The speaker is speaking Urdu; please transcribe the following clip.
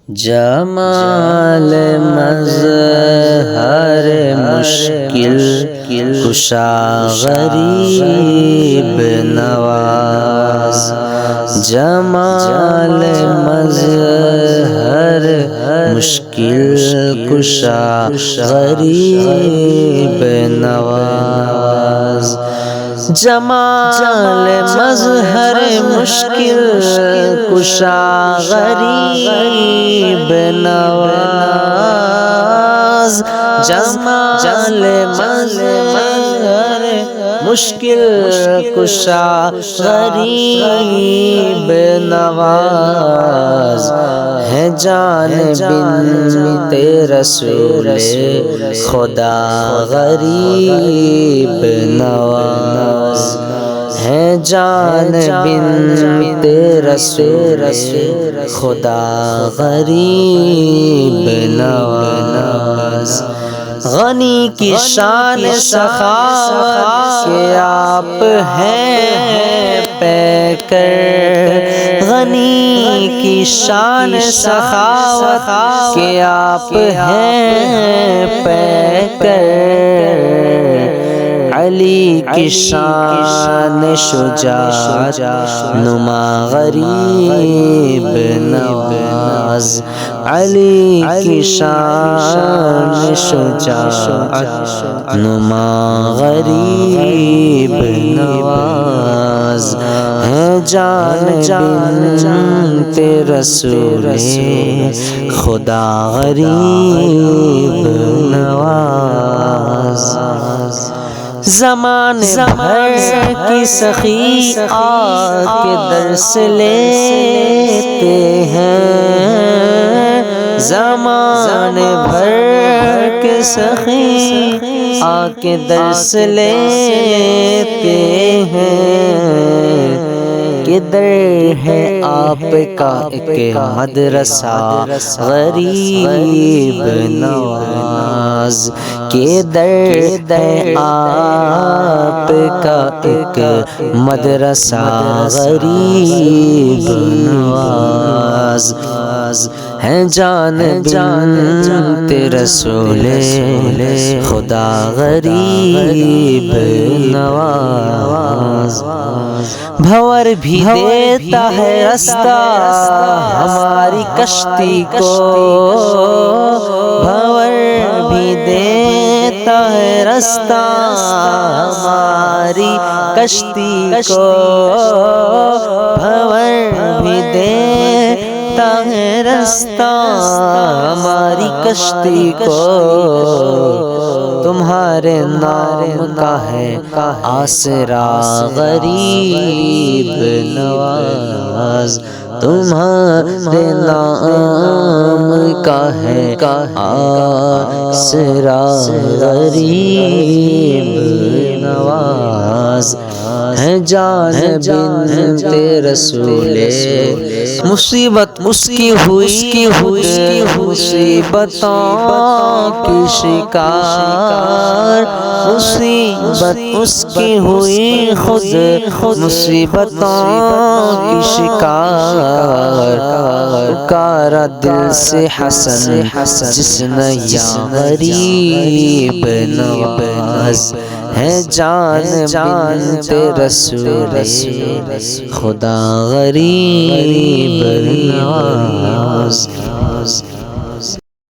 جمال مظہر مشکل کشا غریب نواز، جمال مظہر مشکل کشا غریب نواز، جمال مظہر مشکل کشا غریب نواز، جمال مظہر مشکل کشا غریب نواز، ہے جان بنت رسول خدا غریب نواز، ہے جان بنت رسول خدا غریب نواز، غنی کی شان سخاوت کے آپ ہیں پیکر، غنی کی شان سخاوت کے آپ ہیں پیکر، علی کی شان شجاعت نما غریب نواز، علی کی شان شجاعت نما غریب نواز، ہے جان بنت رسول خدا غریب نواز، زمانے بھر کی سخی آ کے درس لیتے ہیں، زمانے بھر کے سخی آ کے درس لیتے ہیں، کدھر ہے آپ کا ایک مدرسہ غریب نواز، کدھر ہے آپ کا ایک مدرسہ غریب نواز، ہے جان بنت رسول خدا غریب نواز، بھور بھی دیتا ہے رستہ ہماری کشتی کو، بھور بھی دیتا ہے رستہ ہماری کشتی کو، بھور بھی دیتا ہے رستہ ہماری کشتی کو، تمہارے نام کا ہے آسرا غریب نواز، تمہارے نام کا ہے آسرا غریب نواز، ہے جان بنت رسول مصیبت اس کی ہوئی مصیبتوں کی شکار، مصیبت اس کی ہوئی خود مصیبتوں کی شکار، پکارا دل سے حسن جس نے یا غریب نواز، ہے جان بنت رسول خدا غریب نواز۔